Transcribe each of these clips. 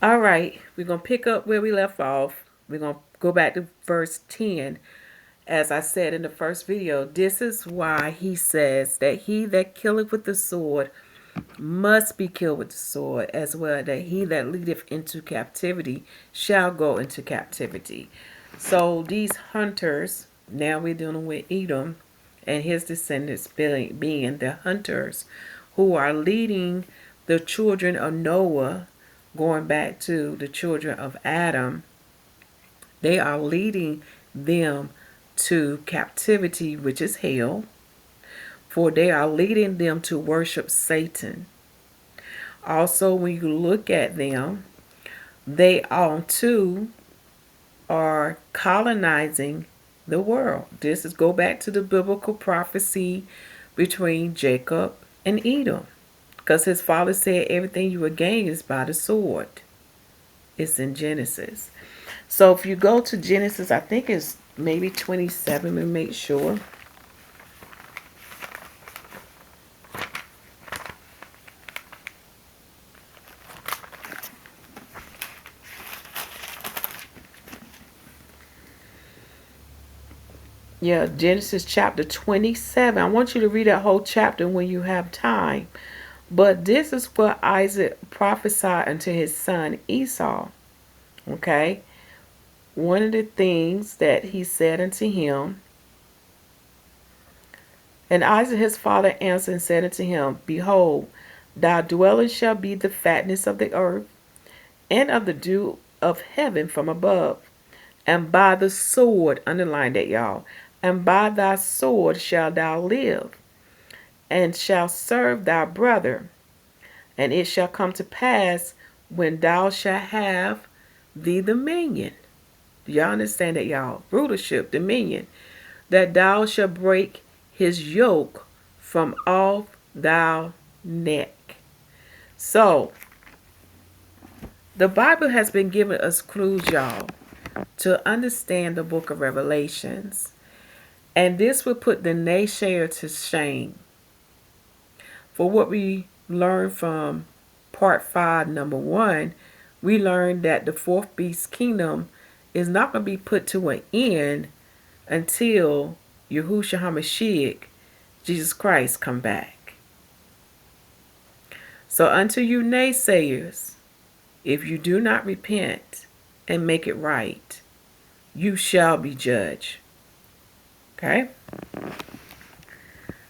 All right, we're going to pick up where we left off. We're going to go back to verse 10. As I said in the first video, this is why he says that he that killeth with the sword must be killed with the sword, as well that he that leadeth into captivity shall go into captivity. So these hunters, now we're dealing with Edom and his descendants being the hunters who are leading the children of Noah, going back to the children of Adam. They are leading them to captivity, which is hell, for they are leading them to worship Satan. Also, when you look at them, they all too are colonizing the world. This is go back to the biblical prophecy between Jacob and Edom, because his father said everything you will gain is by the sword. It's in Genesis. So if you go to Genesis, I think it's maybe 27, and make sure. Yeah, Genesis chapter 27. I want you to read that whole chapter when you have time. But this is what Isaac prophesied unto his son Esau. Okay? One of the things that he said unto him, and Isaac his father answered and said unto him, Behold, thy dwelling shall be the fatness of the earth, and of the dew of heaven from above. And by the sword, underline that, y'all, and by thy sword shalt thou live, and shalt serve thy brother. And it shall come to pass when thou shalt have the dominion. Do y'all understand that, y'all? Rulership, dominion. That thou shalt break his yoke from off thou neck. So, the Bible has been giving us clues, y'all, to understand the book of Revelations. And this will put the naysayer to shame. For what we learned from part 5, number 1, we learned that the fourth beast kingdom is not going to be put to an end until Yahusha HaMashiach, Jesus Christ, come back. So unto you naysayers, if you do not repent and make it right, you shall be judged. Okay?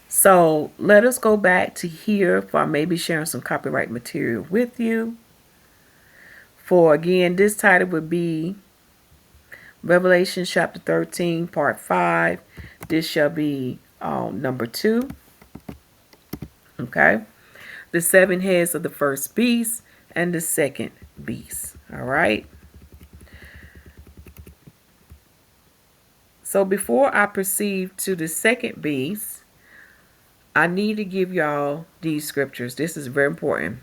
So let us go back to here for I may be sharing some copyright material with you. For again, this title would be Revelation chapter 13, part 5. This shall be number 2. Okay? The 7 heads of the first beast and the second beast. All right? So before I proceed to the second beast, I need to give y'all these scriptures. This is very important.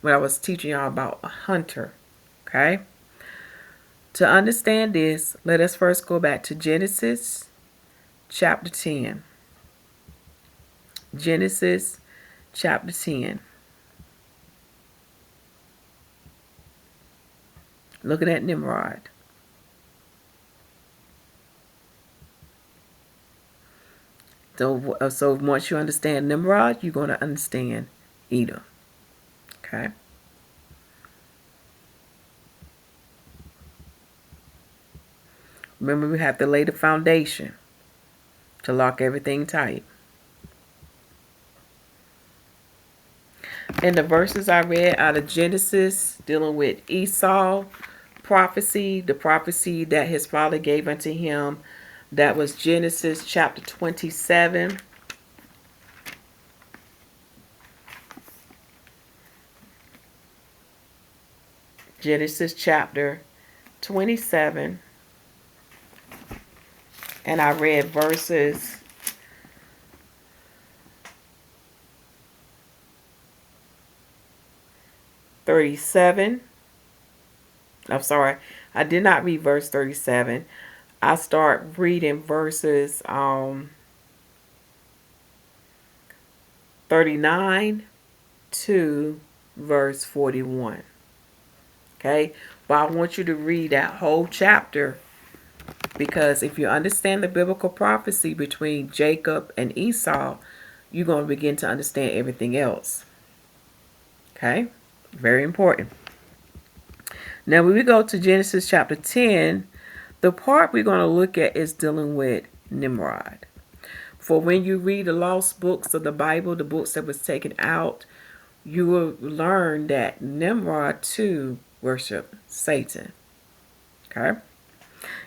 When I was teaching y'all about a hunter. Okay? To understand this, let us first go back to Genesis chapter 10. Genesis chapter 10. Looking at Nimrod. So once you understand Nimrod, you're going to understand Edom. Okay? Remember, we have to lay the foundation to lock everything tight. In the verses I read out of Genesis, dealing with Esau prophecy, the prophecy that his father gave unto him, that was Genesis chapter 27. Genesis chapter 27. And I read verses 37. I'm sorry, I did not read verse 37. I start reading verses 39 to verse 41. Okay? But I want you to read that whole chapter, because if you understand the biblical prophecy between Jacob and Esau, you're going to begin to understand everything else. Okay? Very important. Now, when we go to Genesis chapter 10, the part we're going to look at is dealing with Nimrod. For when you read the lost books of the Bible, the books that was taken out, you will learn that Nimrod too worshiped Satan. Okay?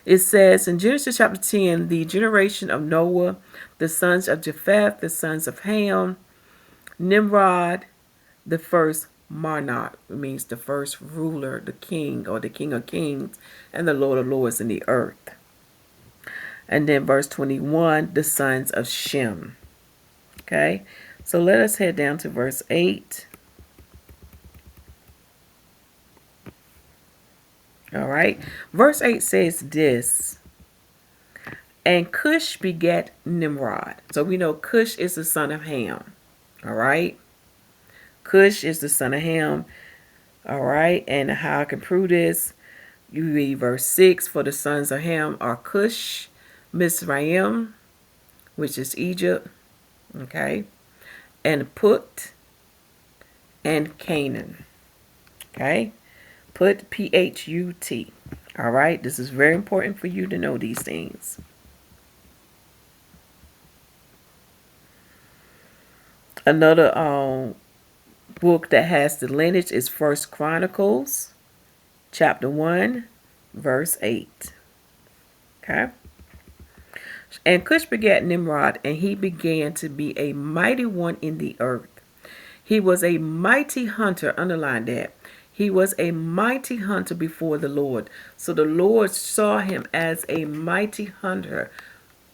It says in Genesis chapter 10, the generation of Noah, the sons of Japheth, the sons of Ham, Nimrod, the first monarch, it means the first ruler, the king, or the king of kings, and the Lord of lords in the earth. And then verse 21, the sons of Shem. Okay, so let us head down to verse 8. All right, verse 8 says this: and Cush begat Nimrod. So we know Cush is the son of Ham. All right, Cush is the son of Ham. All right, and how I can prove this, you read verse 6. For the sons of Ham are Cush, Mizraim, which is Egypt, okay, and Put, and Canaan, okay. Put, P-H-U-T. All right, this is very important for you to know these things. Another book that has the lineage is First Chronicles, chapter 1, verse 8. Okay. And Cush begat Nimrod, and he began to be a mighty one in the earth. He was a mighty hunter. Underline that. He was a mighty hunter before the Lord. So the Lord saw him as a mighty hunter.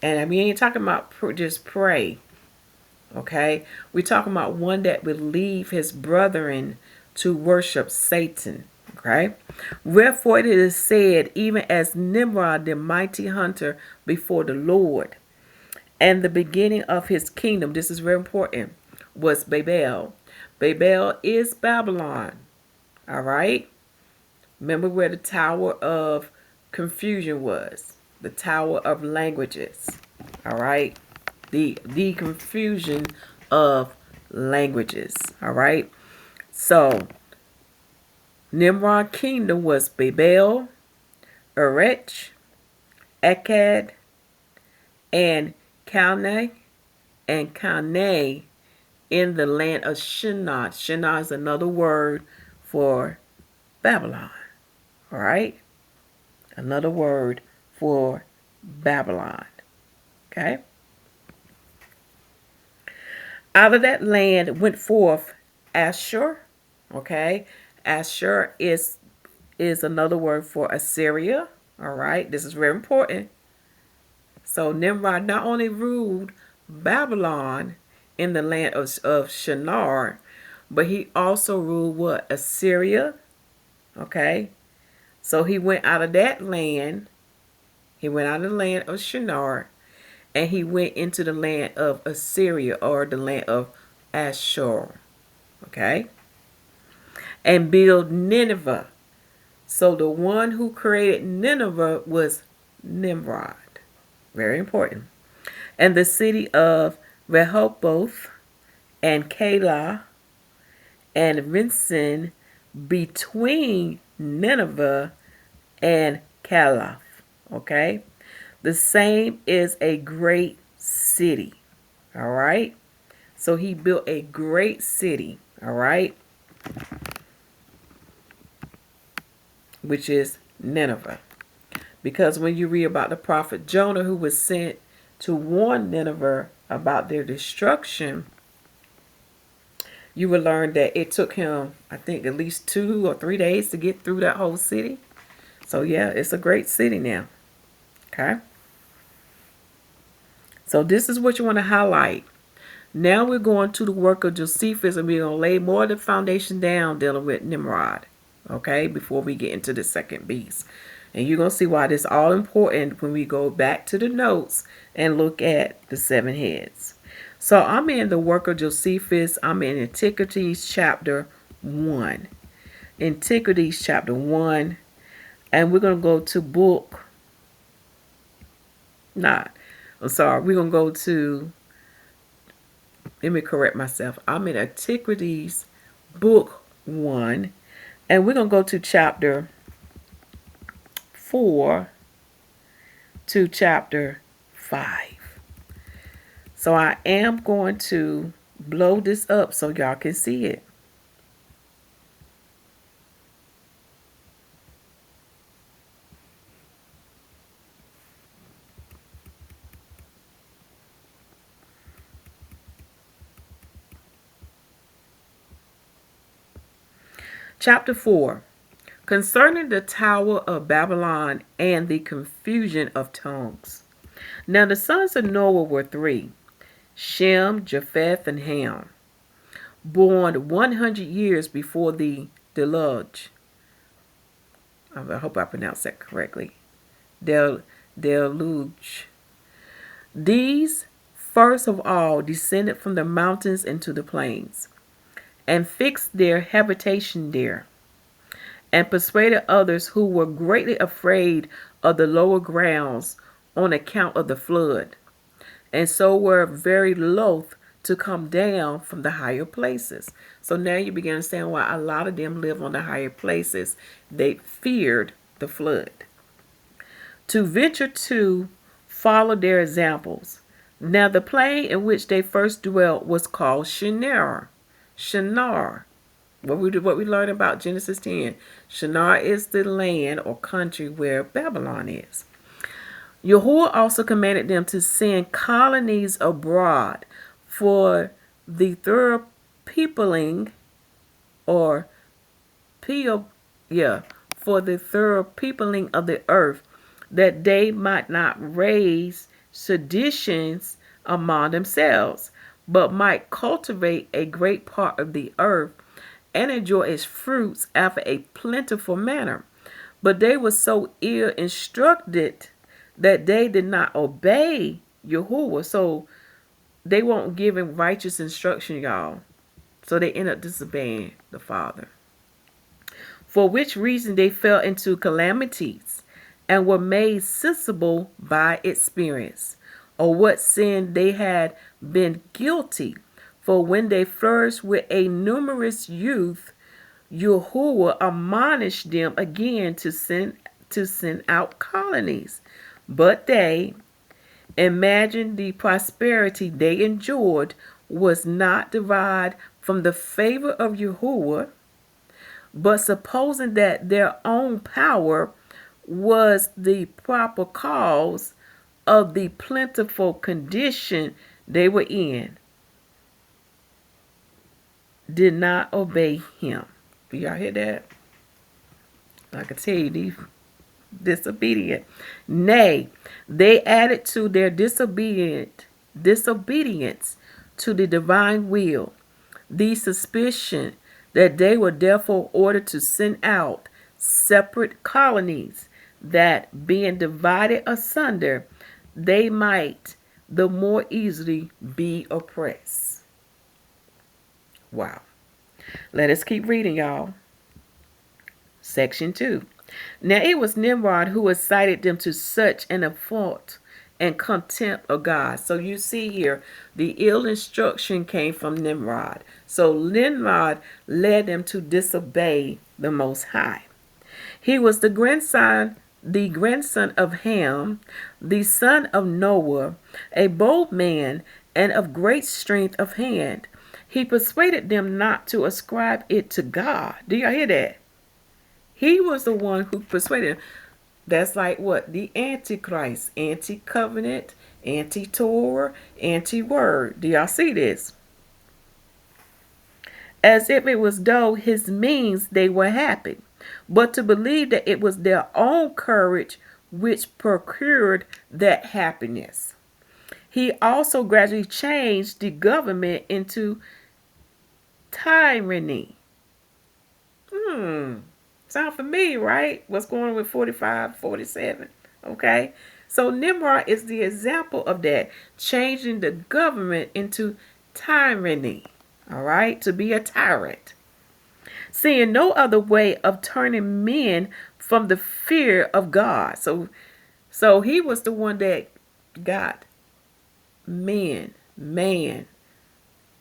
And we ain't talking about just prey. Okay? We're talking about one that would leave his brethren to worship Satan. Okay? Wherefore it is said, even as Nimrod, the mighty hunter before the Lord, and the beginning of his kingdom, this is very important, was Babel. Babel is Babylon. All right? Remember where the Tower of Confusion was. The Tower of Languages. All right? The confusion of languages. All right? So, Nimrod kingdom was Babel, Erech, Akkad, and Calneh, and Calneh in the land of Shinar. Shinar is another word for Babylon. All right? Another word for Babylon. Okay? Out of that land went forth Ashur. Okay? Ashur is another word for Assyria. All right? This is very important. So Nimrod not only ruled Babylon in the land of Shinar, but he also ruled what? Assyria. Okay? So he went out of that land. He went out of the land of Shinar, and he went into the land of Assyria, or the land of Ashur. Okay? And built Nineveh. So the one who created Nineveh was Nimrod. Very important. And the city of Rehoboth and Calah and Rinsin between Nineveh and Calah. Okay? The same is a great city. All right? So he built a great city. All right? Which is Nineveh. Because when you read about the prophet Jonah, who was sent to warn Nineveh about their destruction, you will learn that it took him, I think, at least 2 or 3 days to get through that whole city. So yeah, it's a great city now. Okay? So this is what you want to highlight. Now we're going to the work of Josephus, and we're going to lay more of the foundation down dealing with Nimrod. Okay? Before we get into the second beast. And you're going to see why this is all important when we go back to the notes and look at the 7 heads. So I'm in the work of Josephus. I'm in Antiquities chapter 1. Antiquities chapter 1. And we're going to go to book. Not. I'm sorry. We're going to go to. Let me correct myself. I'm in Antiquities book 1. And we're going to go to chapter 4 to chapter 5. So I am going to blow this up so y'all can see it. Chapter 4. Concerning the Tower of Babylon and the confusion of tongues. Now the sons of Noah were 3, Shem, Japheth, and Ham, born 100 years before the deluge. I hope I pronounced that correctly. Deluge. These first of all descended from the mountains into the plains, and fixed their habitation there, and persuaded others who were greatly afraid of the lower grounds on account of the flood, and so were very loath to come down from the higher places. So now you begin to understand why a lot of them live on the higher places. They feared the flood. To venture to follow their examples. Now the plain in which they first dwelt was called Shinar. Shinar. What we learned about Genesis 10. Shinar is the land or country where Babylon is. Yahuwah also commanded them to send colonies abroad for the thorough peopling or for the thorough peopling of the earth, that they might not raise seditions among themselves, but might cultivate a great part of the earth and enjoy its fruits after a plentiful manner. But they were so ill instructed that they did not obey Yahuwah. So they weren't giving righteous instruction, y'all. So they end up disobeying the Father. For which reason they fell into calamities and were made sensible by experience, or what sin they had been guilty. For when they flourished with a numerous youth, Yahuwah admonished them again to send out colonies. But they imagined the prosperity they enjoyed was not derived from the favor of Yahuwah, but supposing that their own power was the proper cause of the plentiful condition they were in, did not obey him. Do y'all hear that? I can tell you, these disobedient. Nay, they added to their disobedience to the divine will the suspicion that they were therefore ordered to send out separate colonies, that being divided asunder, they might the more easily be oppressed. Wow. Let us keep reading, y'all. Section 2. Now it was Nimrod who incited them to such an affront and contempt of God. So you see here, the ill instruction came from Nimrod. So Nimrod led them to disobey the Most High. He was the grandson of Ham, the son of Noah, a bold man and of great strength of hand. He persuaded them not to ascribe it to God. Do y'all hear that? He was the one who persuaded them. That's like what? The Antichrist, anti-covenant, anti-Torah, anti-word. Do y'all see this? As if it was though his means they were happy, but to believe that it was their own courage which procured that happiness. He also gradually changed the government into tyranny. Sound familiar, right? What's going on with 45, 47? Okay. So Nimrod is the example of that, changing the government into tyranny. All right. To be a tyrant. seeing no other way of turning men from the fear of God. So he was the one that got man,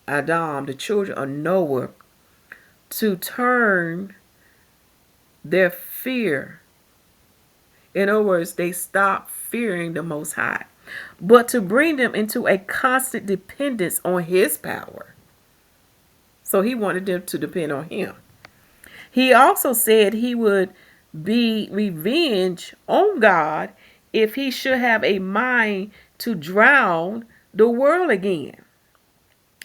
Adam, the children of Noah, to turn their fear. In other words, they stopped fearing the Most High, but to bring them into a constant dependence on his power. So he wanted them to depend on him. He also said he would be revenge on God if he should have a mind to drown the world again.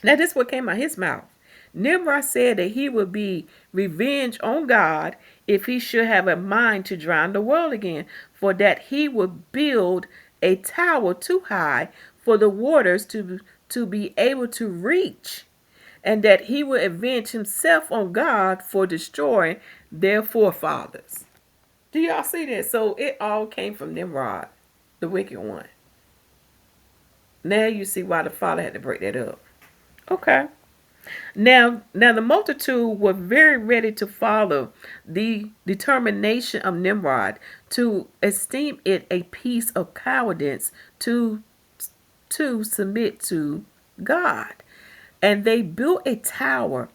Now, this is what came out of his mouth. Nimrod said that he would be revenge on God if he should have a mind to drown the world again, for that he would build a tower too high for the waters to be able to reach, and that he would avenge himself on God for destroying their forefathers. Do y'all see that? So it all came from Nimrod, the wicked one. Now you see why the father had to break that up. Okay. Now the multitude were very ready to follow the determination of Nimrod to esteem it a piece of cowardice to submit to God. And they built a tower,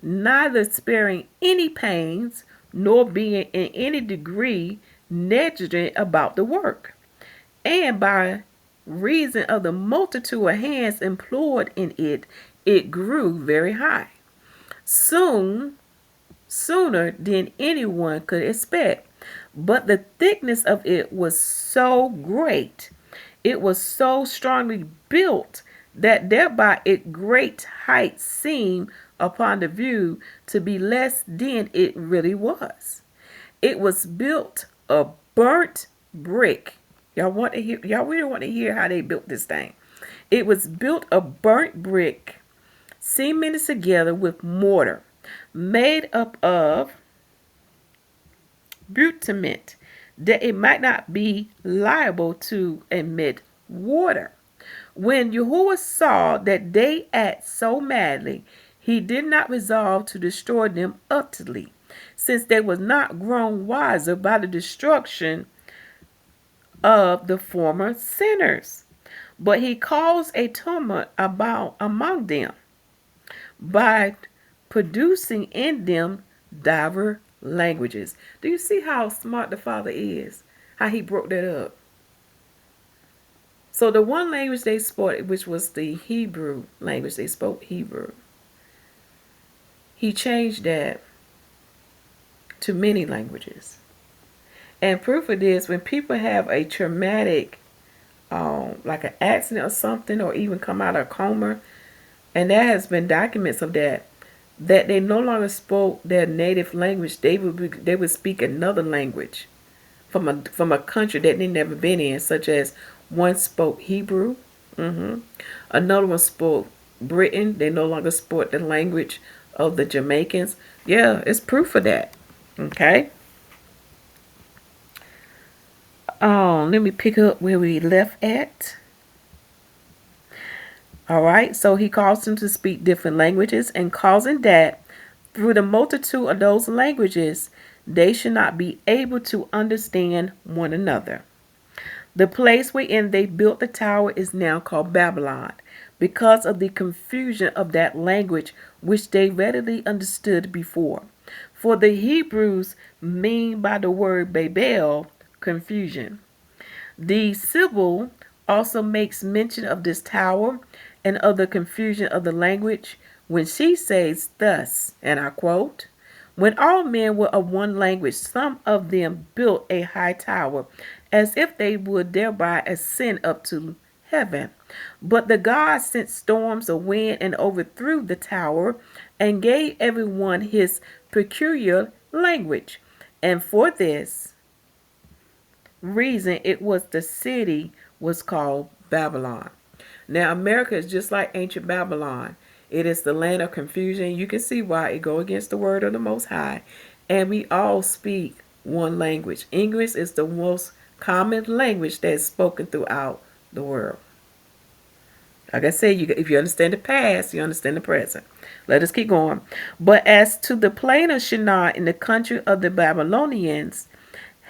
neither sparing any pains nor being in any degree negligent about the work. And by reason of the multitude of hands employed in it, it grew very high. Sooner than anyone could expect. But the thickness of it was so great, it was so strongly built, that thereby its great height seemed upon the view to be less than it really was. It was built of burnt brick. Y'all really want to hear how they built this thing. It was built of burnt brick, cemented together with mortar, made up of bitumen, that it might not be liable to emit water. When Yahuwah saw that they act so madly, he did not resolve to destroy them utterly, since they was not grown wiser by the destruction of the former sinners. But he caused a tumult about among them by producing in them diverse languages. Do you see how smart the Father is? How he broke that up? So the one language they spoke, which was the Hebrew language, they spoke Hebrew. He changed that to many languages. And proof of this, when people have a traumatic, like an accident or something, or even come out of a coma, and there has been documents of that they no longer spoke their native language. They would speak another language from a country that they never been in, such as one spoke Hebrew, another one spoke Britain. They no longer spoke the language of the Jamaicans. Yeah, it's proof of that. Okay. Let me pick up where we left at. All right, so he caused them to speak different languages, and causing that through the multitude of those languages, they should not be able to understand one another. The place wherein they built the tower is now called Babylon, because of the confusion of that language which they readily understood before. For the Hebrews mean by the word Babel, confusion. The Sibyl also makes mention of this tower and of the confusion of the language when she says thus, and I quote, "When all men were of one language, some of them built a high tower, as if they would thereby ascend up to heaven. But the gods sent storms of wind and overthrew the tower, and gave everyone his peculiar language. And for this reason the city was called Babylon." Now, America is just like ancient Babylon. It is the land of confusion. You can see why it go against the word of the Most High. And we all speak one language. English is the most common language that is spoken throughout the world. Like I said, if you understand the past, you understand the present. Let us keep going. But as to the plain of Shinar in the country of the Babylonians,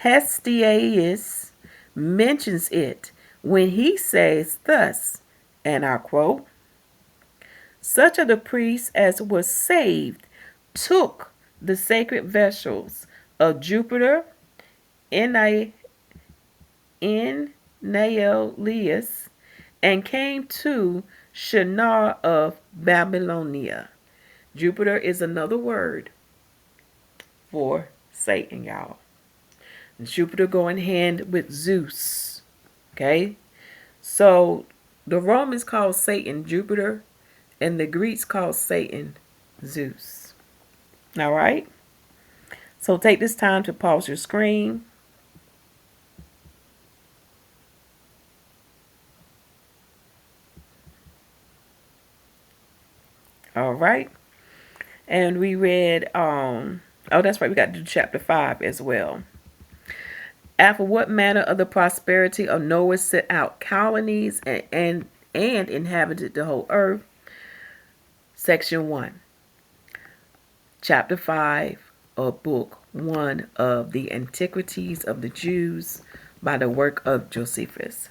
Hestiaeus mentions it when he says thus, and I quote, such of the priests as were saved took the sacred vessels of Jupiter, Ennaeus, and came to Shinar of Babylonia. Jupiter is another word for Satan, y'all. Jupiter going hand with Zeus. Okay? So the Romans called Satan Jupiter, and the Greeks called Satan Zeus. All right? So take this time to pause your screen. All right? And we read, oh, that's right, we got to do chapter 5 as well. After what manner of the prosperity of Noah set out colonies and inhabited the whole earth. Section 1. Chapter 5 of Book 1 of the Antiquities of the Jews by the work of Josephus.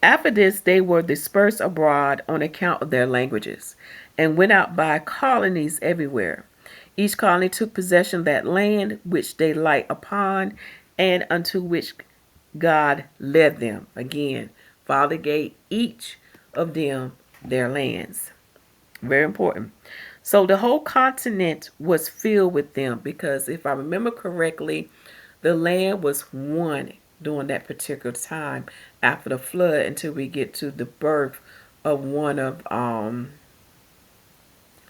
After this, they were dispersed abroad on account of their languages, and went out by colonies everywhere. Each colony took possession of that land which they light upon, and unto which God led them. Again, Father gave each of them their lands. Very important. So the whole continent was filled with them, because if I remember correctly, the land was one during that particular time after the flood until we get to the birth of one of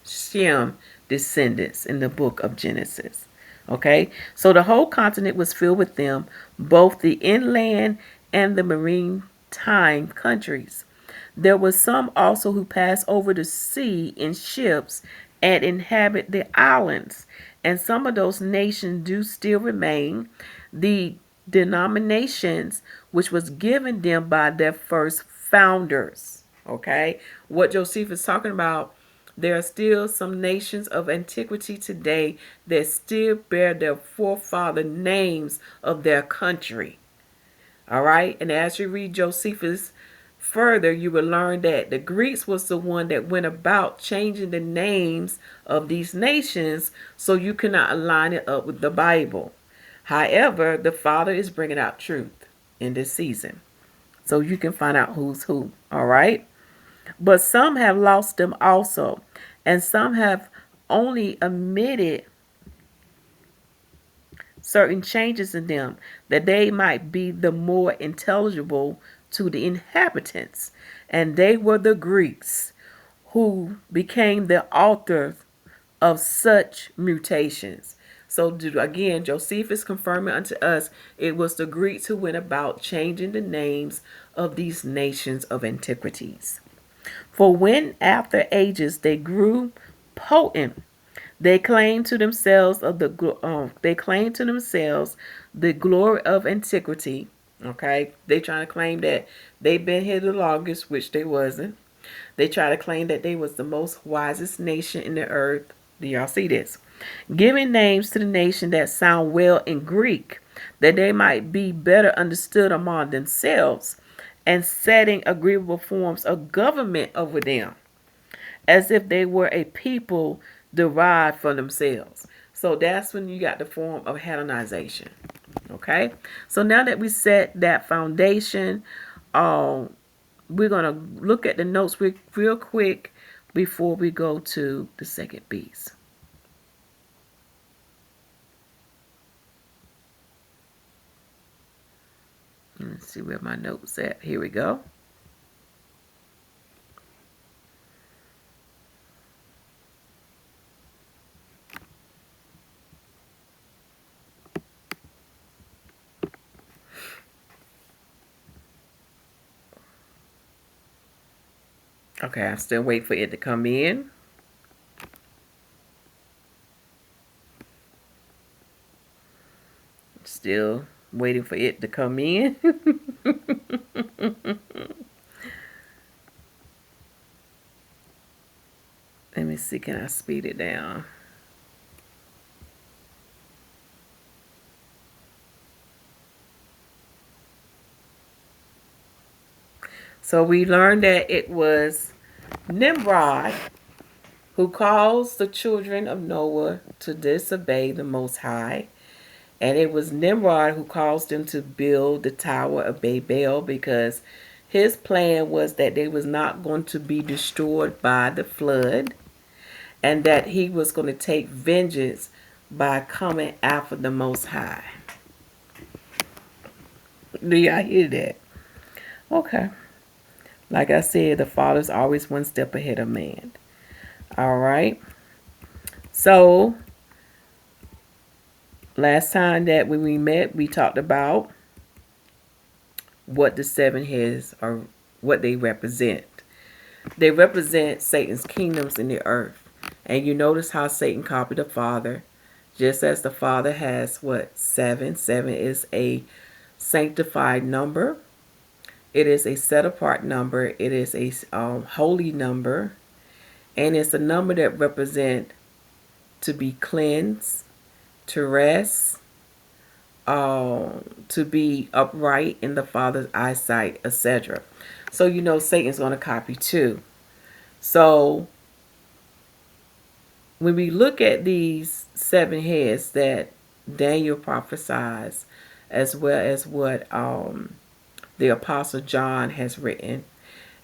Shem descendants in the book of Genesis. Okay, so the whole continent was filled with them, both the inland and the maritime countries. There were some also who passed over the sea in ships and inhabit the islands, and some of those nations do still remain. The denominations which was given them by their first founders. Okay, what Josephus is talking about, there are still some nations of antiquity today that still bear their forefather names of their country. All right, and as you read Josephus further, you will learn that the Greeks was the one that went about changing the names of these nations so you cannot align it up with the Bible. However, the Father is bringing out truth in this season, so you can find out who's who. All right. But some have lost them also, and some have only omitted certain changes in them, that they might be the more intelligible to the inhabitants. And they were the Greeks, who became the authors of such mutations. So again, Josephus confirming unto us, it was the Greeks who went about changing the names of these nations of antiquities. For when after ages they grew potent, they claimed to themselves the glory of antiquity. Okay, they trying to claim that they've been here the longest, which they wasn't. They try to claim that they was the most wisest nation in the earth. Do y'all see this? Giving names to the nation that sound well in Greek, that they might be better understood among themselves, and setting agreeable forms of government over them, as if they were a people derived from themselves. So that's when you got the form of Hellenization. Okay, so now that we set that foundation, we're going to look at the notes real quick before we go to the second piece. Let's see where my notes at. Here we go. Okay, I'm still waiting for it to come in. Still waiting for it to come in. see, can I speed it down? So we learned that it was Nimrod who caused the children of Noah to disobey the Most High. And it was Nimrod who caused them to build the Tower of Babel, because his plan was that they was not going to be destroyed by the flood, and that he was going to take vengeance by coming after the Most High. Do y'all hear that? Okay. Like I said, the Father's always one step ahead of man. All right. So last time that when we met, we talked about what the seven heads are, what they represent. They represent Satan's kingdoms in the earth. And you notice how Satan copied the Father. Just as the Father has what? Seven. Seven is a sanctified number. It is a set apart number. It is a holy number. And it's a number that represents to be cleansed, to rest, to be upright in the Father's eyesight, etc. So you know Satan's going to copy too. So when we look at these seven heads that Daniel prophesies, as well as what the Apostle John has written,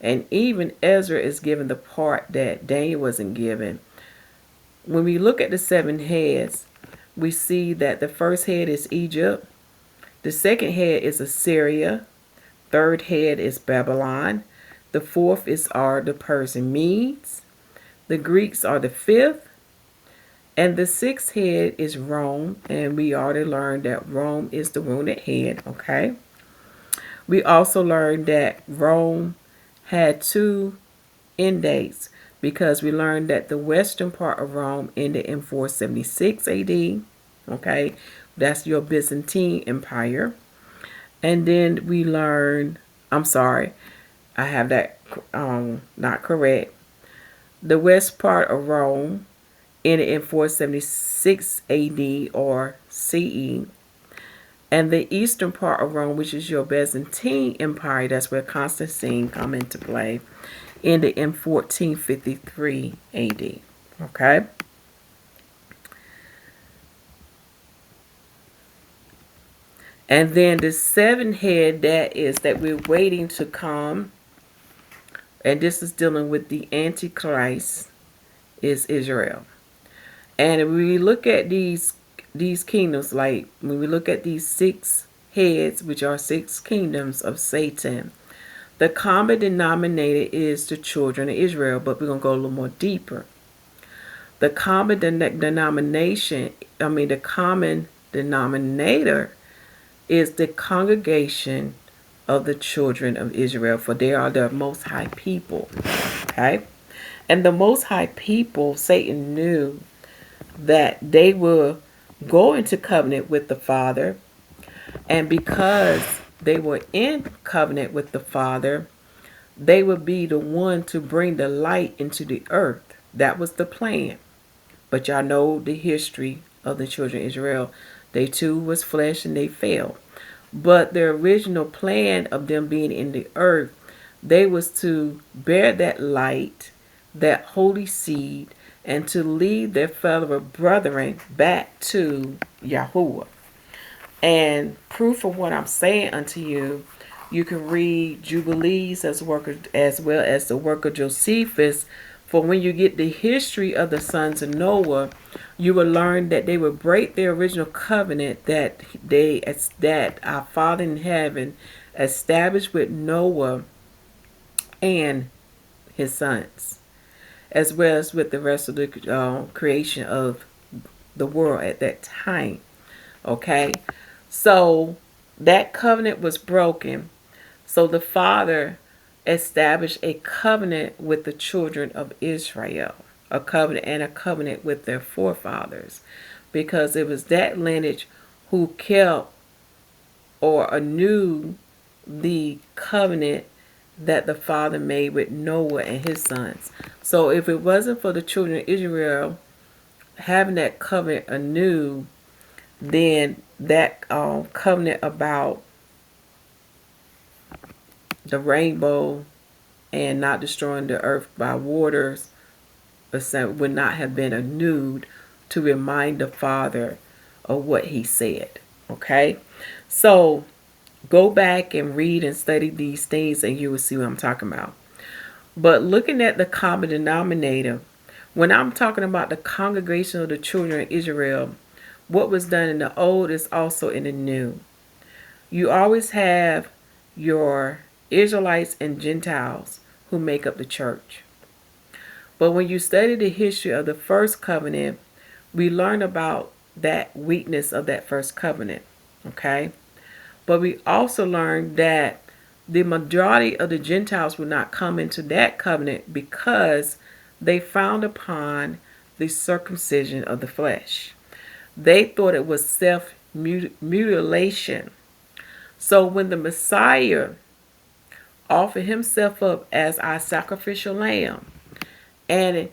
and even Ezra is given the part that Daniel wasn't given. When we look at the seven heads, we see that the first head is Egypt, the second head is Assyria, third head is Babylon, the fourth are the Persian Medes, the Greeks are the fifth, and the sixth head is Rome, and we already learned that Rome is the wounded head, okay? We also learned that Rome had two end dates, because we learned that the western part of Rome ended in 476 AD, okay? That's your Byzantine Empire. And then we learned, I'm sorry, I have that not correct. The west part of Rome ended in 476 AD or CE. And the eastern part of Rome, which is your Byzantine Empire, that's where Constantine come into play, ended in 1453 AD. Okay? And then the seventh head that we're waiting to come, and this is dealing with the Antichrist, is Israel. And if we look at these kingdoms, like when we look at these six heads, which are six kingdoms of Satan, the common denominator is the children of Israel, but we're going to go a little more deeper. The common the common denominator is the congregation of the children of Israel, for they are the most high people. Okay? And the most high people, Satan knew that they were go into covenant with the Father, and because they were in covenant with the Father, they would be the one to bring the light into the earth. That was the plan. But y'all know the history of the children of Israel. They too was flesh and they fell. But the original plan of them being in the earth, they was to bear that light, that holy seed, and to lead their fellow brethren back to Yahuwah. And proof of what I'm saying unto you, you can read Jubilees as well as the work of Josephus. For when you get the history of the sons of Noah, you will learn that they would break their original covenant that our Father in heaven established with Noah and his sons, as well as with the rest of the creation of the world at that time. Okay, so that covenant was broken. So the Father established a covenant with the children of Israel, a covenant with their forefathers, because it was that lineage who kept or anew the covenant that the Father made with Noah and his sons. So if it wasn't for the children of Israel having that covenant anew, then that covenant about the rainbow and not destroying the earth by waters would not have been renewed to remind the Father of what he said. Okay? So go back and read and study these things and you will see what I'm talking about. But looking at the common denominator, when I'm talking about the congregation of the children of Israel, what was done in the old is also in the new. You always have your Israelites and Gentiles who make up the church. But when you study the history of the first covenant, we learn about that weakness of that first covenant. Okay? But we also learn that the majority of the Gentiles would not come into that covenant because they frowned upon the circumcision of the flesh. They thought it was self-mutilation. So when the Messiah offered himself up as our sacrificial lamb and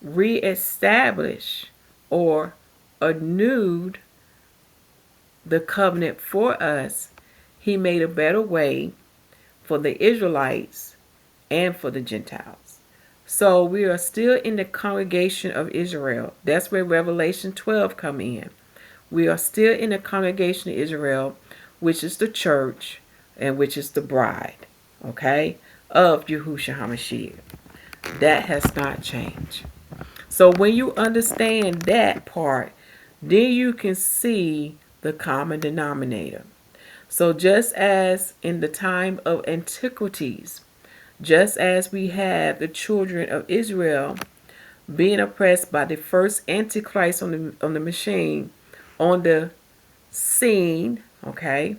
reestablished or renewed the covenant for us, he made a better way for the Israelites and for the Gentiles. So we are still in the congregation of Israel. That's where Revelation 12 come in. We are still in the congregation of Israel, which is the church and which is the bride, okay, of Yahusha HaMashiach. That has not changed. So when you understand that part, then you can see the common denominator. So just as in the time of antiquities, just as we have the children of Israel being oppressed by the first antichrist on the machine, on the scene, okay?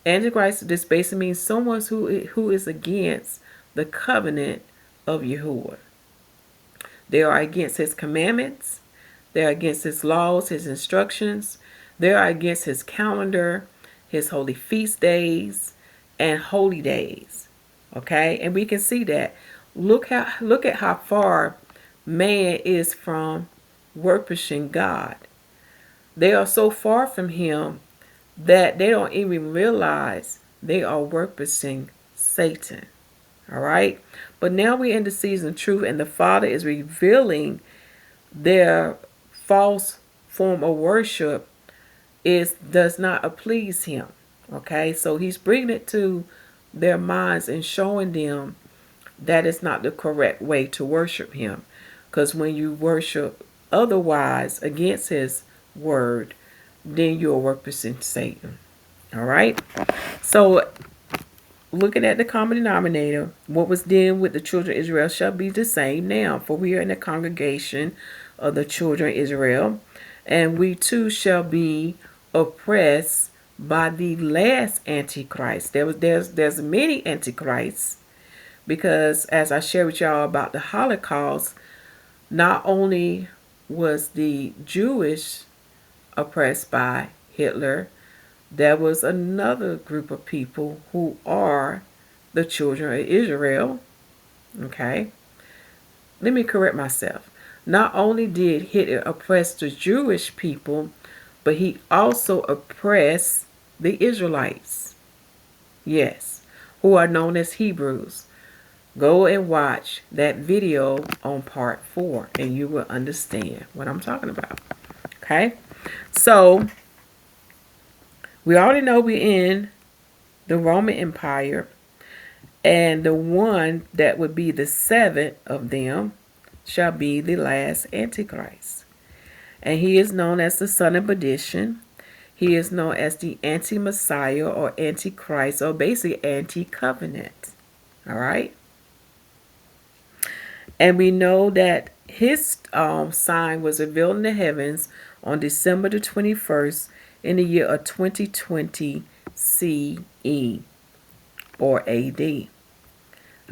Antichrist, this basically means someone who is against the covenant of Yahuwah. They are against his commandments. They are against his laws, his instructions. They are against his calendar, his holy feast days, and holy days. Okay? And we can see that. Look at how far man is from worshiping God. They are so far from him that they don't even realize they are worshiping Satan. All right? But now we're in the season of truth, and the Father is revealing their false form of worship does not please him. Okay? So he's bringing it to their minds and showing them that is not the correct way to worship him. Because when you worship otherwise against his word, then you're worshiping Satan. All right? So looking at the common denominator, what was done with the children of Israel shall be the same now, for we are in the congregation of the children of Israel, and we too shall be oppressed by the last antichrist. There's many antichrists, because as I shared with y'all about the Holocaust, not only was the Jewish oppressed by Hitler, there was another group of people who are the children of Israel. Okay? Let me correct myself. Not only did Hitler oppress the Jewish people, but he also oppressed the Israelites. Yes, who are known as Hebrews. Go and watch that video on part 4 and you will understand what I'm talking about. Okay? So, we already know we're in the Roman Empire, and the one that would be the seventh of them shall be the last Antichrist. And he is known as the son of perdition. He is known as the anti-Messiah or Antichrist, or basically anti-covenant. All right? And we know that his sign was revealed in the heavens on December the 21st in the year of 2020 CE or AD.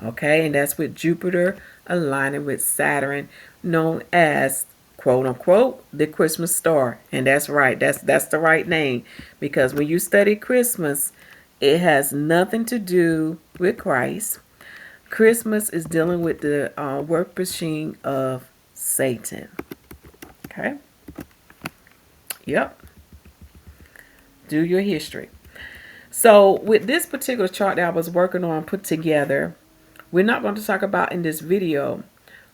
Okay, and that's with Jupiter aligning with Saturn, known as, quote unquote, the Christmas star. And that's right, that's the right name, because when you study Christmas, it has nothing to do with Christ. Christmas is dealing with the work machine of Satan. Okay? Yep. Do your history. So with this particular chart that I was working on put together, we're not going to talk about in this video,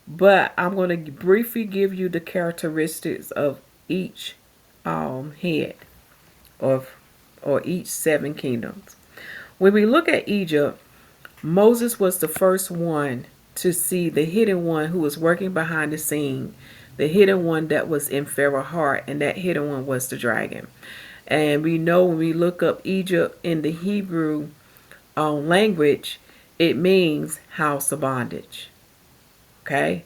but I'm going to briefly give you the characteristics of each head of or each 7 kingdoms. When we look at Egypt, Moses was the first one to see the hidden one who was working behind the scene, the hidden one that was in Pharaoh's heart, and that hidden one was the dragon. And we know when we look up Egypt in the Hebrew language, it means house of bondage. Okay?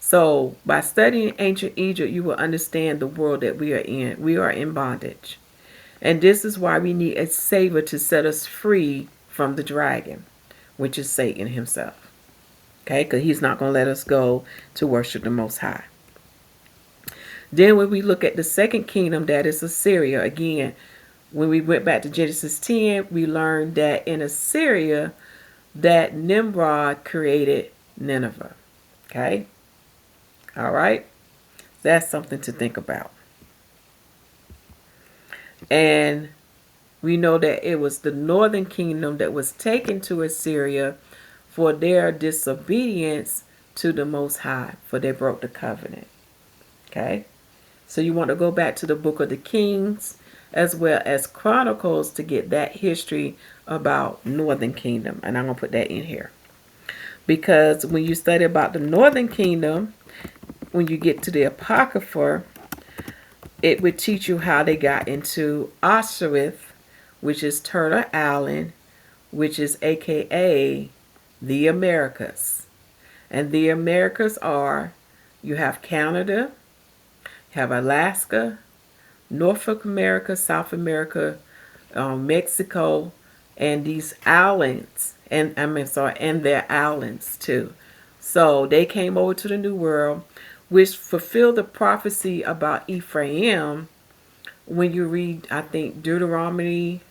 So by studying ancient Egypt, you will understand the world that we are in. We are in bondage. And this is why we need a savior to set us free from the dragon, which is Satan himself. Okay? Because he's not going to let us go to worship the Most High. Then when we look at the second kingdom, that is Assyria. Again, when we went back to Genesis 10, we learned that in Assyria, that Nimrod created Nineveh. Okay? All right? That's something to think about. And we know that it was the northern kingdom that was taken to Assyria for their disobedience to the Most High, for they broke the covenant. Okay? So you want to go back to the book of the Kings as well as Chronicles to get that history about northern kingdom. And I'm going to put that in here. Because when you study about the northern kingdom, when you get to the Apocrypha, it would teach you how they got into Osiris, which is Turtle Island, which is AKA the Americas. And the Americas are, you have Canada, have Alaska, Norfolk America, South America, Mexico, and these islands, and their islands too. So they came over to the New World, which fulfilled the prophecy about Ephraim. When you read, I think Deuteronomy,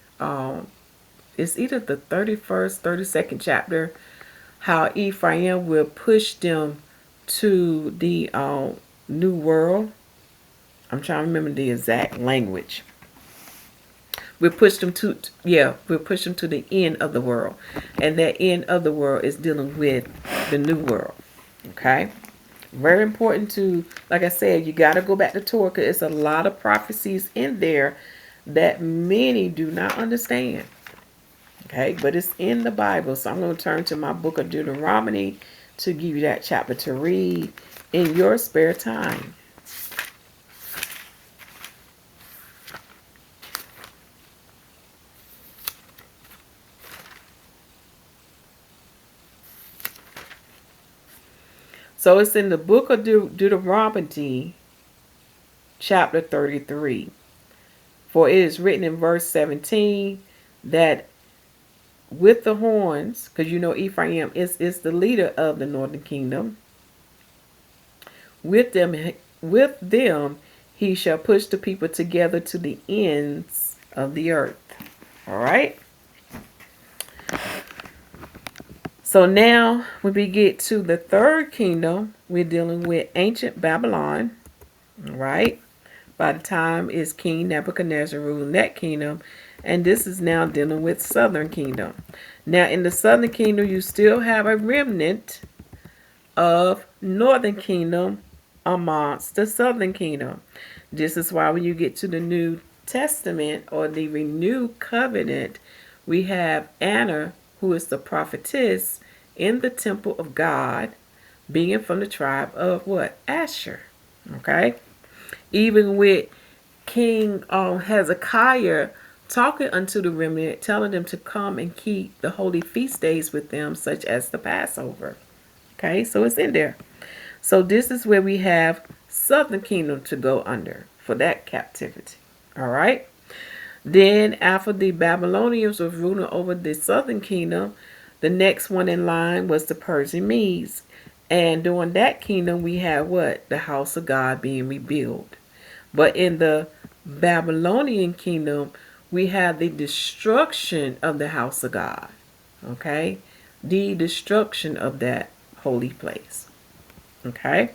it's either the 31st, 32nd chapter, how Ephraim will push them to the New World. I'm trying to remember the exact language. We'll push them to the end of the world. And that end of the world is dealing with the new world. Okay? Very important to, like I said, you got to go back to Torah because it's a lot of prophecies in there that many do not understand. Okay? But it's in the Bible. So I'm going to turn to my book of Deuteronomy to give you that chapter to read in your spare time. So it's in the book of Deuteronomy, chapter 33. For it is written in verse 17 that with the horns, because you know Ephraim is the leader of the northern kingdom, with them he shall push the people together to the ends of the earth. All right? So now when we get to the third kingdom, we're dealing with ancient Babylon, right? By the time is King Nebuchadnezzar ruling that kingdom, and this is now dealing with southern kingdom. Now in the southern kingdom, you still have a remnant of northern kingdom amongst the southern kingdom. This is why when you get to the New Testament or the renewed covenant, we have Anna, who is the prophetess in the temple of God, being from the tribe of what? Asher. Okay? Even with King Hezekiah talking unto the remnant, telling them to come and keep the holy feast days with them, such as the Passover. Okay? So it's in there. So this is where we have southern kingdom to go under for that captivity. All right? Then after the Babylonians were ruling over the southern kingdom, the next one in line was the Persian Medes. And during that kingdom, we had what? The house of God being rebuilt. But in the Babylonian kingdom, we have the destruction of the house of God. Okay? the destruction of that holy place. Okay?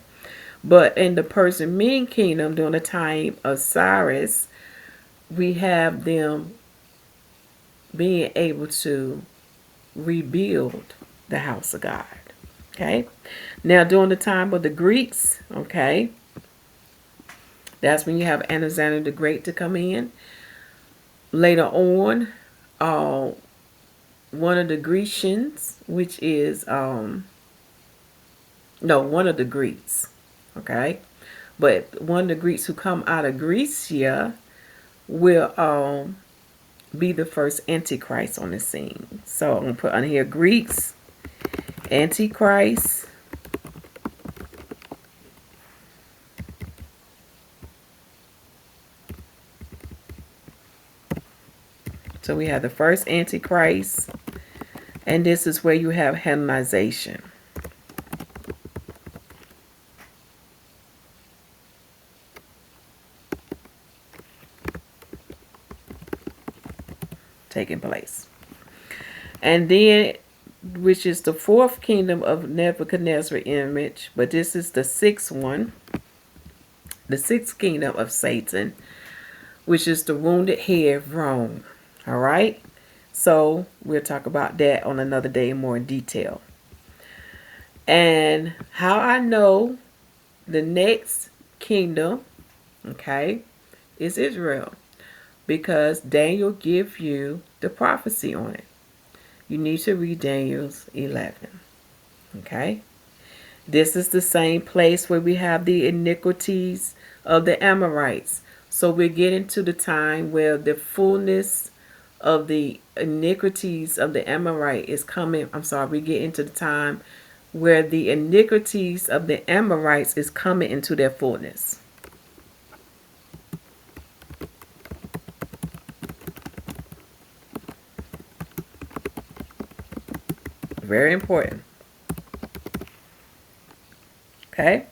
But in the Persian kingdom, during the time of Cyrus, we have them being able to rebuild the house of God. Okay? Now, during the time of the Greeks, okay, that's when you have Alexander the Great to come in. Later on, one of the Grecians, which is, no, one of the Greeks, okay? But one of the Greeks who come out of Grecia will be the first Antichrist on the scene. So I'm going to put on here Greeks, Antichrist. So we have the first Antichrist, and this is where you have Hellenization. Taking place. And then, which is the fourth kingdom of Nebuchadnezzar's image, but this is the sixth one, the sixth kingdom of Satan, which is the wounded head of Rome. All right? So we'll talk about that on another day more in detail. And how I know the next kingdom, okay, is Israel. Because Daniel gives you the prophecy on it. You need to read Daniel 11. Okay? This is the same place where we have the iniquities of the Amorites. So we're getting to the time where the fullness of the iniquities of the Amorite is coming. We get into the time where the iniquities of the Amorites is coming into their fullness. Very important. Okay.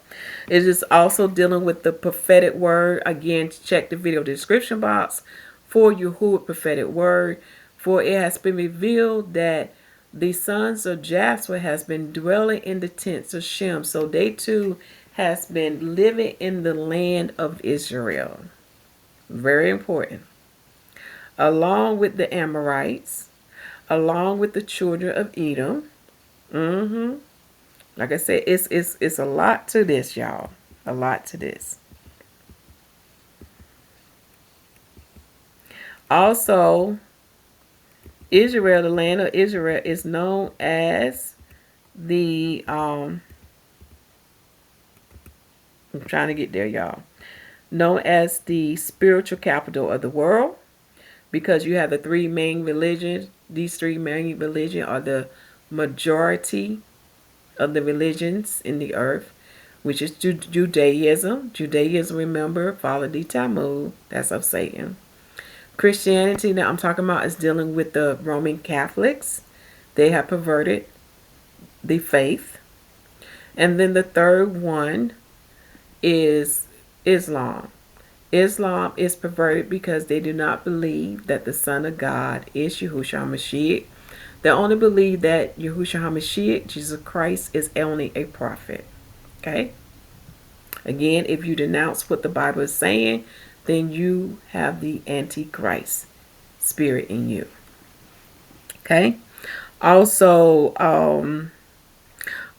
It is also dealing with the prophetic word. Again, check the video description box for Yahuwah prophetic word. For it has been revealed that the sons of Jasper has been dwelling in the tents of Shem. So they too has been living in the land of Israel. Very important. Along with the Amorites, along with the children of Edom. Like I said, it's a lot to this, y'all. A lot to this. Also, Israel, the land of Israel, is known as the I'm trying to get there, y'all. Known as the spiritual capital of the world, because you have the three main religions. These three main religions are the majority of the religions in the earth, which is Judaism. Judaism, remember, follow the Talmud. That's of Satan. Christianity that I'm talking about is dealing with the Roman Catholics. They have perverted the faith. And then the third one is Islam. Islam is perverted because they do not believe that the Son of God is Yahusha HaMashiach. They only believe that Yahusha HaMashiach, Jesus Christ, is only a prophet. Okay? Again, if you denounce what the Bible is saying, then you have the Antichrist spirit in you. Okay? Also,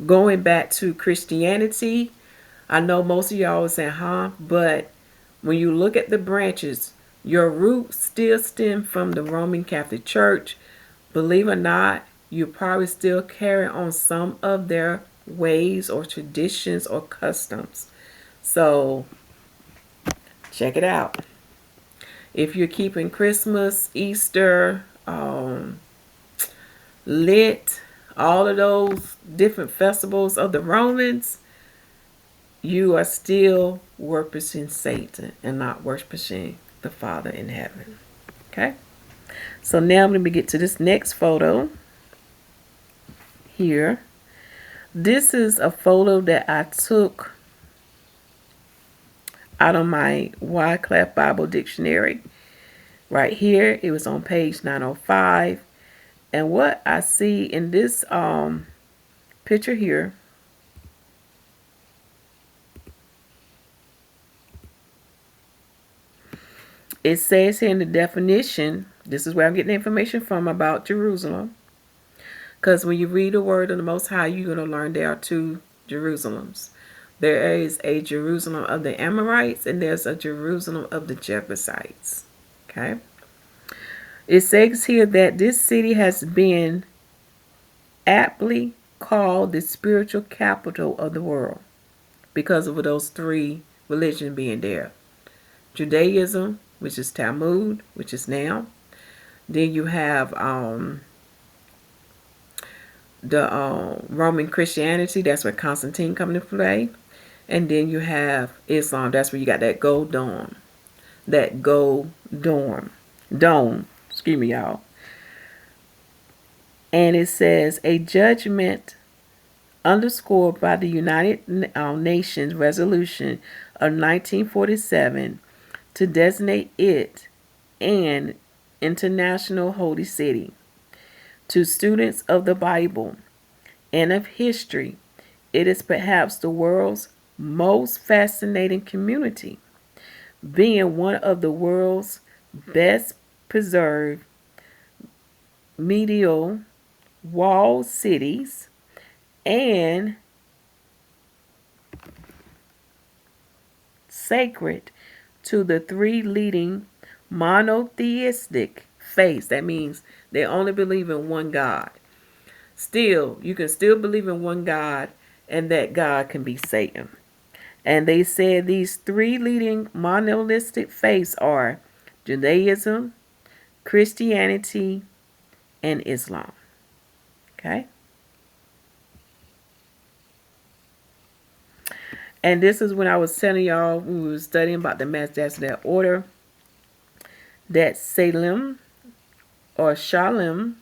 going back to Christianity, I know most of y'all are saying, but when you look at the branches, your roots still stem from the Roman Catholic Church. Believe it or not, you probably still carry on some of their ways or traditions or customs. So, check it out. If you're keeping Christmas, Easter, Lit, all of those different festivals of the Romans, you are still worshiping Satan and not worshiping the Father in heaven. Okay? So now I'm going to get to this next photo here. This is a photo that I took out of my Wycliffe Bible Dictionary. Right here, it was on page 905. And what I see in this picture here, it says here in the definition, this is where I'm getting the information from about Jerusalem. Because when you read the word of the Most High, you're going to learn there are two Jerusalems. There is a Jerusalem of the Amorites, and there's a Jerusalem of the Jebusites. Okay? It says here that this city has been aptly called the spiritual capital of the world because of those three religions being there. Judaism, which is Talmud, which is now. Then you have the Roman Christianity. That's where Constantine come into play. And then you have Islam. That's where you got that gold dome. That gold dome. Excuse me, y'all. And it says a judgment underscored by the United Nations resolution of 1947 to designate it an international holy city. To students of the Bible and of history, it is perhaps the world's most fascinating community, being one of the world's best preserved medieval walled cities and sacred to the three leading monotheistic faiths. That means they only believe in one God. Still, you can still believe in one God, and that God can be Satan. And they said these three leading monolithic faiths are Judaism, Christianity, and Islam. Okay? And this is when I was telling y'all, when we were studying about the Melchizedek order, that Shalum or Shalum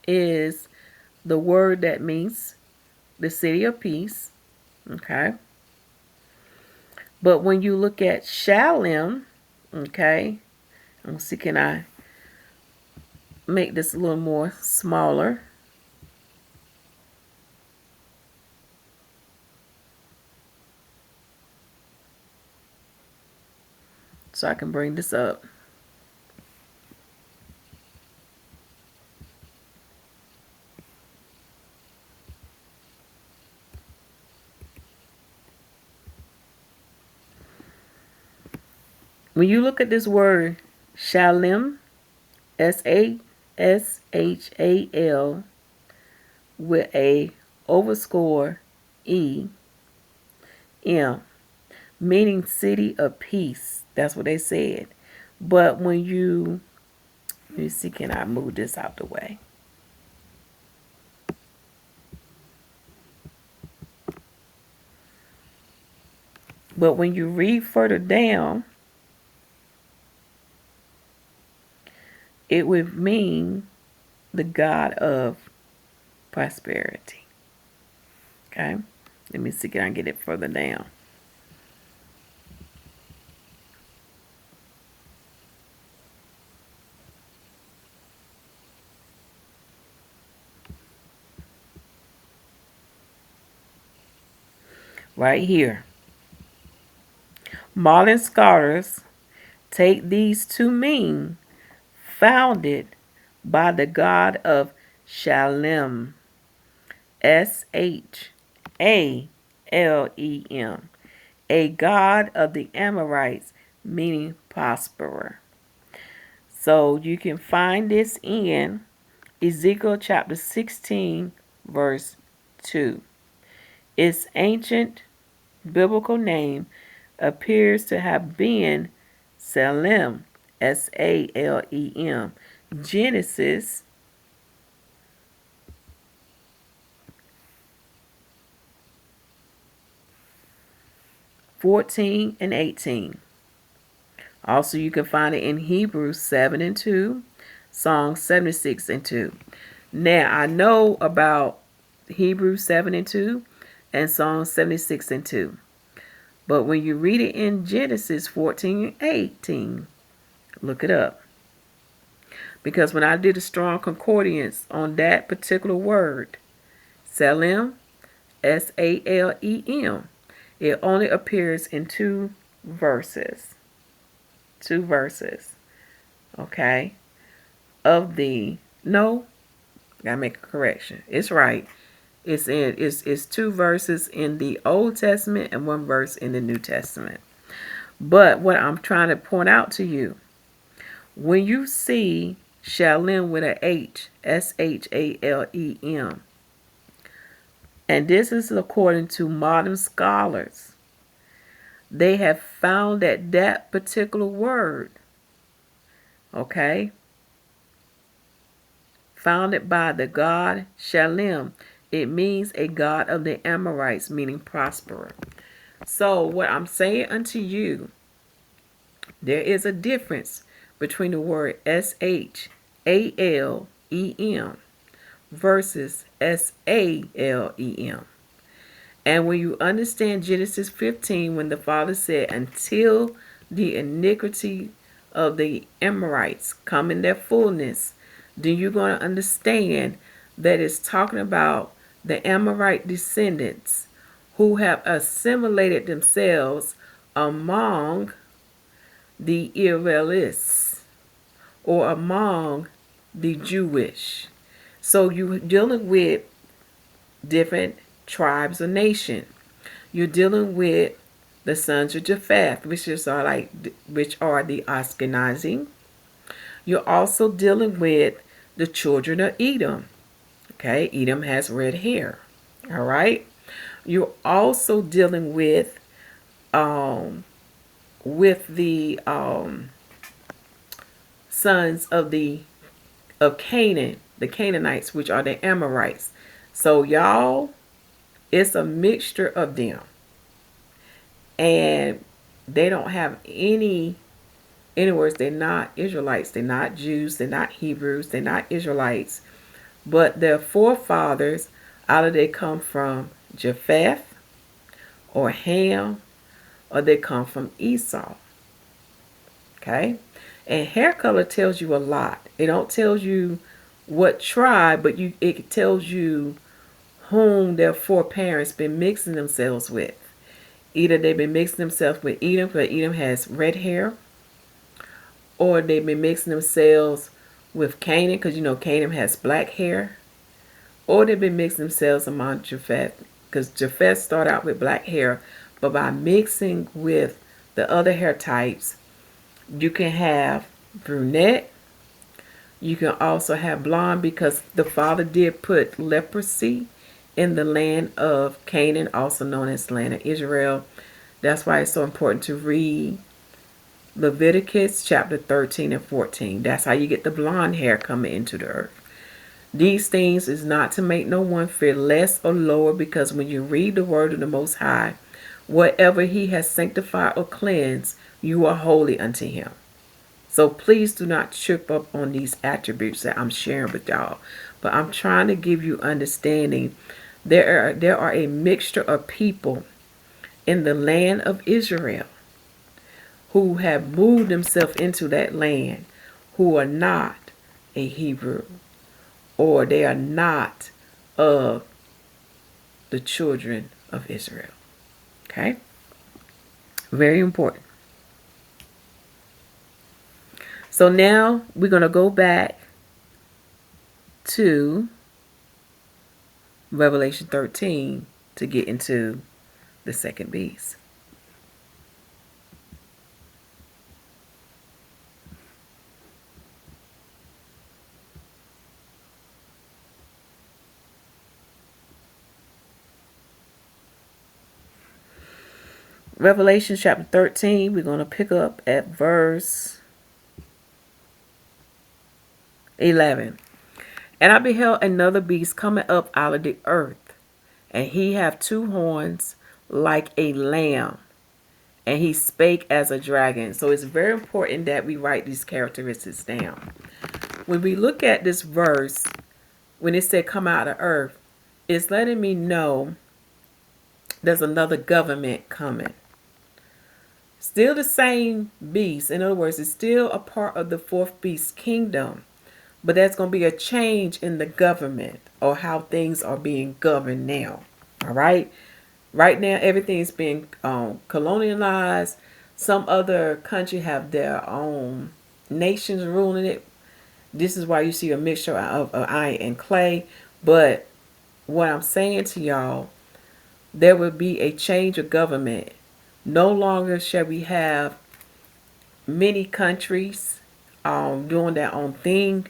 is the word that means the city of peace. Okay. But when you look at Shalom, okay, let's see, can I make this a little more smaller? So I can bring this up. When you look at this word, Shalom, Sashal, with a overscore E, M, meaning city of peace. That's what they said. But when you, let me see, can I move this out the way? But when you read further down, it would mean the God of prosperity. Okay? Let me see, can I get it further down? Right here. Modern scholars take these to mean founded by the God of Shalem, Shalem, a god of the Amorites, meaning prosperer. So you can find this in Ezekiel chapter 16, verse 2. Its ancient biblical name appears to have been Salem, Salem. Genesis 14 and 18. Also, you can find it in Hebrews 7 and 2, Psalm 76 and 2. Now, I know about Hebrews 7 and 2 and Psalm 76 and 2. But when you read it in Genesis 14 and 18, look it up. Because when I did a strong concordance on that particular word, Salem, Salem, it only appears in two verses. Two verses. Okay? Of the, no, gotta make a correction. It's right. It's two verses in the Old Testament and one verse in the New Testament. But what I'm trying to point out to you, when you see Shalem with a H, Shalem, and this is according to modern scholars, they have found that that particular word, okay, founded by the god Shalem, it means a god of the Amorites, meaning prosperer. So what I'm saying unto you, there is a difference between the word Shalem versus Salem. And when you understand Genesis 15, when the Father said, until the iniquity of the Amorites come in their fullness, then you're going to understand that it's talking about the Amorite descendants who have assimilated themselves among the Israelites or among the Jewish. So you're dealing with different tribes or nation. You're dealing with the sons of Japheth, which are the Ashkenazi. You're also dealing with the children of Edom. Okay, Edom has red hair. All right. You're also dealing with the sons of Canaan, the Canaanites, which are the Amorites. So y'all, it's a mixture of them. And they don't have any words, they're not Israelites, they're not Jews, they're not Hebrews, they're not Israelites. But their forefathers, either they come from Japheth or Ham, or they come from Esau. Okay? And hair color tells you a lot. It don't tell you what tribe, but it tells you whom their foreparents been mixing themselves with. Either they've been mixing themselves with Edom, because Edom has red hair, or they've been mixing themselves with Canaan, because Canaan has black hair, or they've been mixing themselves among Japheth, because Japheth started out with black hair, but by mixing with the other hair types, you can have brunette. You can also have blonde, because the Father did put leprosy in the land of Canaan, also known as the land of Israel. That's why it's so important to read Leviticus chapter 13 and 14. That's how you get the blonde hair coming into the earth. These things is not to make no one feel less or lower, because when you read the word of the Most High, whatever he has sanctified or cleansed, you are holy unto him. So please do not trip up on these attributes that I'm sharing with y'all. But I'm trying to give you understanding. There are a mixture of people in the land of Israel who have moved themselves into that land, who are not a Hebrew, or they are not of the children of Israel. Okay? Very important. So now we're going to go back to Revelation 13 to get into the second beast. Revelation chapter 13, we're going to pick up at verse 11. And I beheld another beast coming up out of the earth, and he have two horns like a lamb, and he spake as a dragon. So it's very important that we write these characteristics down. When we look at this verse, when it said come out of earth, it's letting me know there's another government coming. Still the same beast. In other words, it's still a part of the fourth beast kingdom. but there's going to be a change in the government or how things are being governed now. All right. Right now, everything is being colonialized. Some other country have their own nations ruling it. This is why you see a mixture of iron and clay. But what I'm saying to y'all, there will be a change of government. No longer shall we have many countries doing their own thing,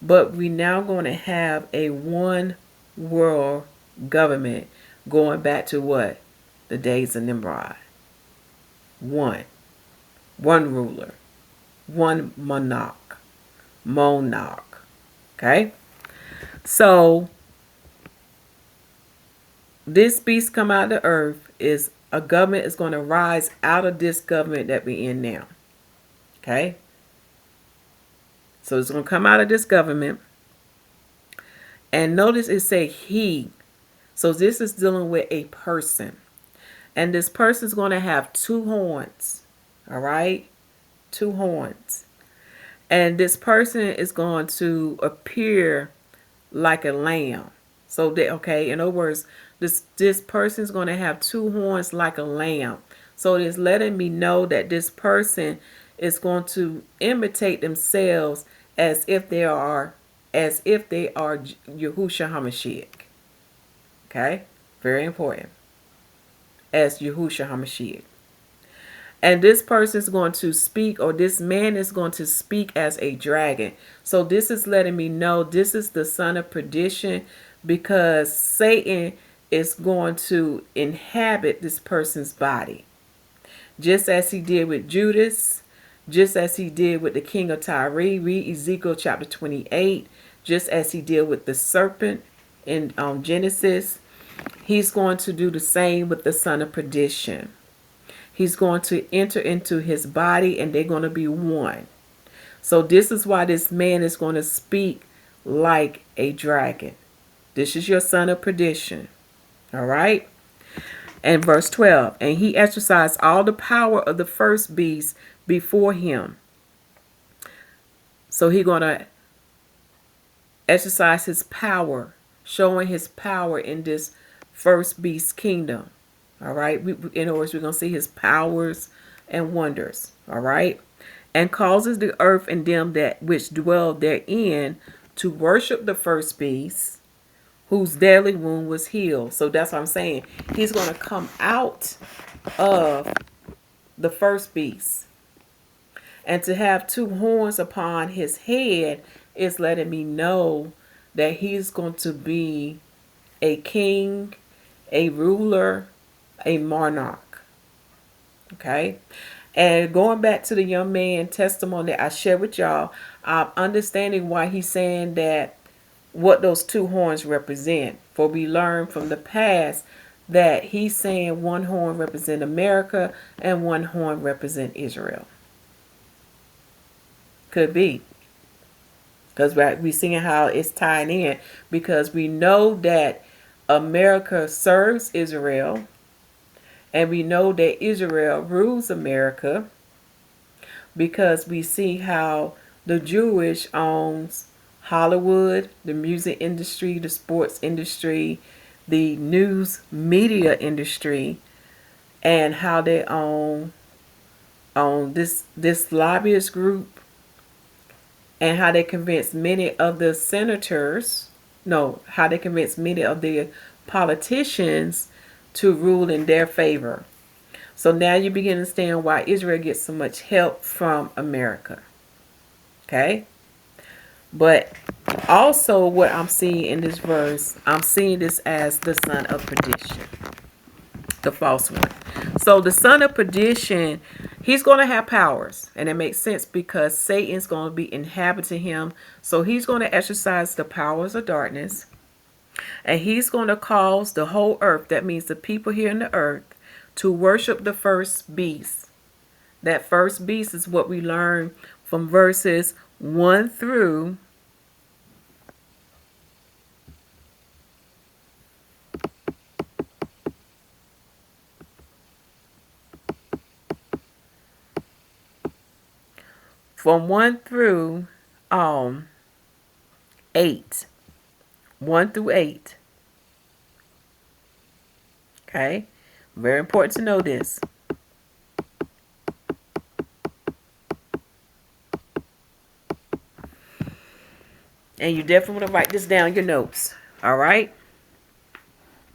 but we now going to have a one world government going back to what? The days of Nimrod. One. One ruler. One monarch. Monarch. Okay? So this beast come out of the earth is a government is going to rise out of this government that we're in now. Okay? So it's going to come out of this government. And notice it say he. So this is dealing with a person. And this person is going to have two horns. All right? Two horns. And this person is going to appear like a lamb. So that, okay, in other words, this person is going to have two horns like a lamb. So it is letting me know that this person is going to imitate themselves as if they are Yahusha HaMashiach. Okay? Very important. As Yahusha HaMashiach. And this person is going to speak, or this man is going to speak as a dragon. So this is letting me know this is the son of perdition, because Satan is going to inhabit this person's body. Just as he did with Judas, just as he did with the king of Tyre. Read Ezekiel chapter 28. Just as he did with the serpent in Genesis. He's going to do the same with the son of perdition. He's going to enter into his body and they're going to be one. So this is why this man is going to speak like a dragon. This is your son of perdition. All right. And verse 12. And he exercised all the power of the first beast before him. So he's going to exercise his power, showing his power in this first beast kingdom. All right. In other words, we're going to see his powers and wonders. All right. And causes the earth and them that which dwell therein to worship the first beast, whose deadly wound was healed. So that's what I'm saying. He's going to come out of the first beast. And to have two horns upon his head is letting me know that he's going to be a king, a ruler, a monarch. Okay. And going back to the young man testimony that I shared with y'all, I'm understanding why he's saying that, what those two horns represent. For we learned from the past that he's saying one horn represent America and one horn represent Israel. Could be. Because we're seeing how it's tying in. Because we know that America serves Israel. And we know that Israel rules America. Because we see how the Jewish owns Hollywood, the music industry, the sports industry, the news media industry, and how they own this lobbyist group, and how they convince many of the senators, no, how they convince many of the politicians to rule in their favor. So now you begin to understand why Israel gets so much help from America. Okay? But also what I'm seeing in this verse, I'm seeing this as the son of perdition. The false one. So the son of perdition, he's going to have powers. And it makes sense because Satan's going to be inhabiting him. So he's going to exercise the powers of darkness. And he's going to cause the whole earth, that means the people here in the earth, to worship the first beast. That first beast is what we learn from verses 1 through 1 through 8. 1 through 8. Okay? Very important to know this. And you definitely want to write this down in your notes. All right?